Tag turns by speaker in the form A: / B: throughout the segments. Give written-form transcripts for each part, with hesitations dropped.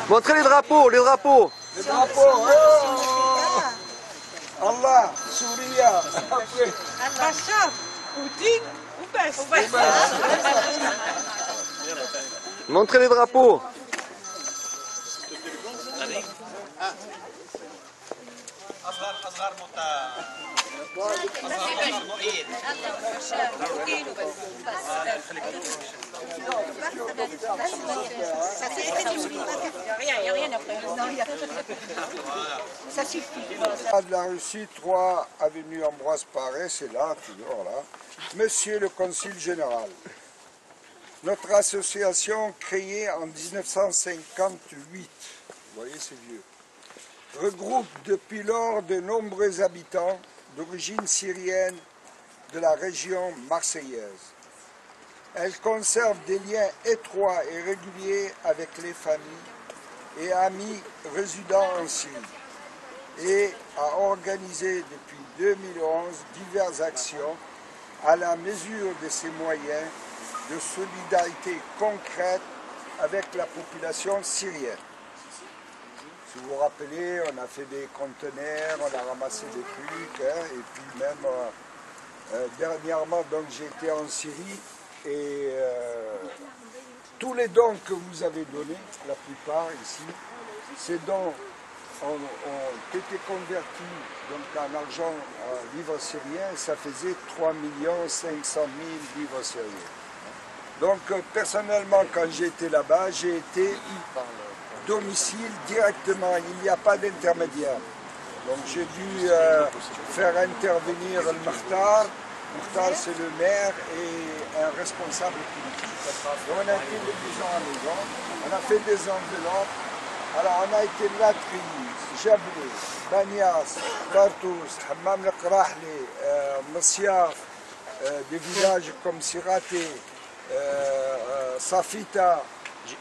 A: Montrez les drapeaux, les drapeaux.
B: Les drapeaux, oh Allah, Souria, après.
C: Bachar, Poutine ou Bess.
A: Montrez les drapeaux.
C: Ça suffit.
B: De la Russie, 3 avenue Ambroise Paré, c'est là, toujours là. Monsieur le Consul Général, notre association créée en 1958, vous voyez c'est vieux, regroupe depuis lors de nombreux habitants d'origine syrienne de la région marseillaise. Elle conserve des liens étroits et réguliers avec les familles et amis résidant en Syrie et a organisé depuis 2011 diverses actions à la mesure de ses moyens de solidarité concrète avec la population syrienne. Si vous vous rappelez, on a fait des conteneurs, on a ramassé des trucs, hein, et puis même dernièrement, donc j'ai été en Syrie et tous les dons que vous avez donnés, la plupart ici, ces dons ont été convertis donc, en argent en livres syriens, et ça faisait 3 500 000 livres syriens. Donc personnellement, quand j'ai été là-bas, j'ai été domicile directement, il n'y a pas d'intermédiaire. Donc j'ai dû faire intervenir le Makhtar. Makhtar c'est le maire et un responsable politique. Donc on a été de maison à maison, on a fait des enveloppes. Alors on a été Latri, Jablé, Banias, Tartous, Hammam el-Qrahli, Masyaf, des villages comme Siraté, Safita,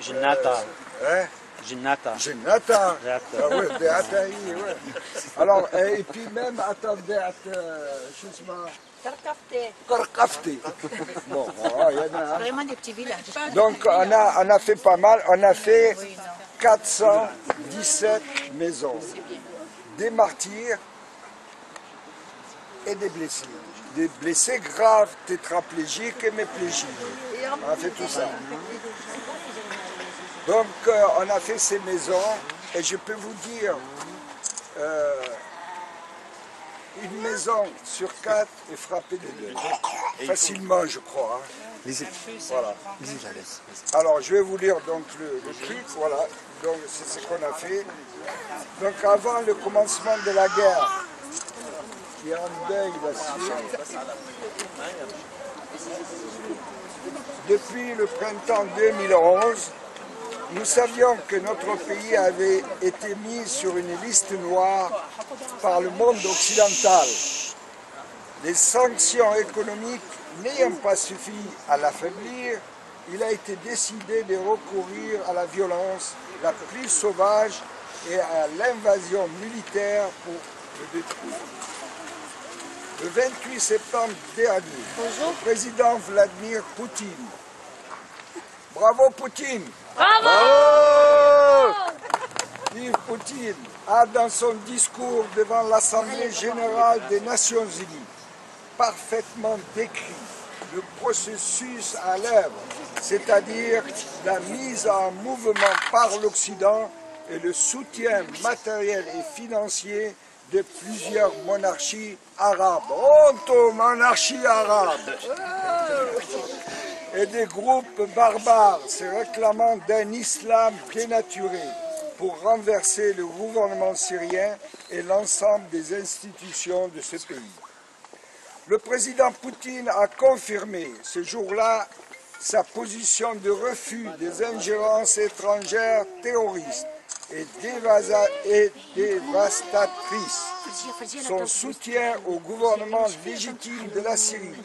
D: Jinnata.
B: Jinnata.
D: Jinnata.
B: Oui, ouais. Alors, et puis même, attendez, je sais pas. Karkafté. Bon, il y en a.
C: Vraiment des petits villages.
B: Donc, on a fait pas mal. On a fait 417 maisons. Des martyrs et des blessés. Des blessés graves, tétraplégiques et hémiplégiques. On a fait tout ça. Donc, on a fait ces maisons, et je peux vous dire, une maison sur 4 est frappée de deuil. Facilement, je crois. Hein. Voilà. Alors, je vais vous lire donc le truc, voilà. Donc, c'est ce qu'on a fait. Donc, avant le commencement de la guerre, il y a un deuil là-dessus. Depuis le printemps 2011, nous savions que notre pays avait été mis sur une liste noire par le monde occidental. Les sanctions économiques n'ayant pas suffi à l'affaiblir, il a été décidé de recourir à la violence la plus sauvage et à l'invasion militaire pour le détruire. Le 28 septembre dernier, le président Vladimir Poutine, bravo Poutine!
A: Bravo!
B: Vladimir Poutine a dans son discours devant l'Assemblée générale des Nations Unies parfaitement décrit le processus à l'œuvre, c'est-à-dire la mise en mouvement par l'Occident et le soutien matériel et financier de plusieurs monarchies arabes. Honte aux monarchies arabes! Et des groupes barbares se réclamant d'un islam dénaturé pour renverser le gouvernement syrien et l'ensemble des institutions de ce pays. Le président Poutine a confirmé ce jour-là sa position de refus des ingérences étrangères terroristes et dévastatrices, son soutien au gouvernement légitime de la Syrie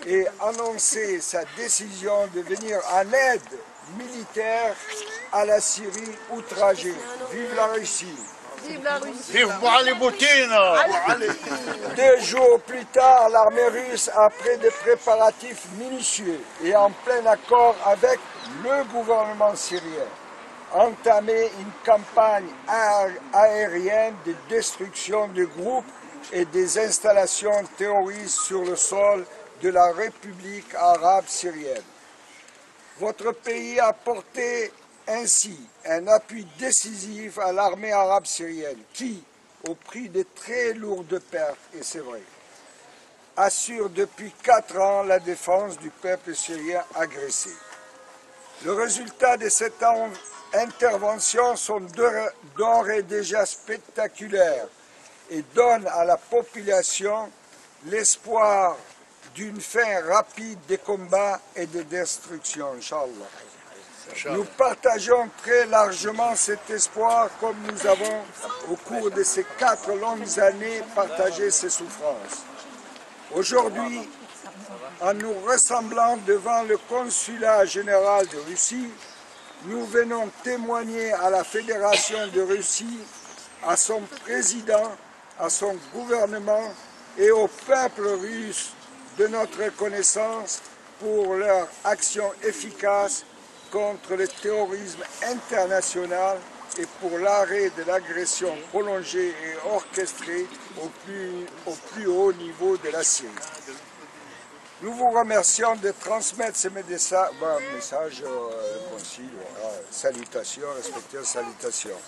B: et annoncé sa décision de venir en aide militaire à la Syrie outragée. Vive la Russie!
E: Vivement les boutines.
B: 2 jours plus tard, l'armée russe, après des préparatifs minutieux et en plein accord avec le gouvernement syrien, a entamé une campagne aérienne de destruction de groupes et des installations terroristes sur le sol de la République arabe syrienne. Votre pays a porté ainsi un appui décisif à l'armée arabe syrienne qui, au prix de très lourdes pertes, et c'est vrai, assure depuis 4 ans la défense du peuple syrien agressé. Le résultat de cette intervention sont d'ores et déjà spectaculaires et donne à la population l'espoir d'une fin rapide des combats et des destructions, Inch'Allah. Nous partageons très largement cet espoir comme nous avons, au cours de ces 4 longues années, partagé ces souffrances. Aujourd'hui, en nous rassemblant devant le consulat général de Russie, nous venons témoigner à la Fédération de Russie, à son président, à son gouvernement et au peuple russe de notre reconnaissance pour leur action efficace contre le terrorisme international et pour l'arrêt de l'agression prolongée et orchestrée au plus haut niveau de la Syrie. Nous vous remercions de transmettre ces messages au concile. Voilà, salutations, respectueuses salutations.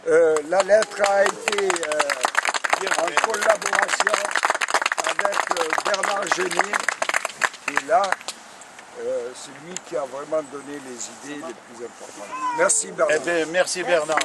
B: La lettre a été en collaboration avec Bernard Genier, qui est là. C'est lui qui a vraiment donné les idées les plus importantes. Merci Bernard.
E: Eh bien, merci Bernard.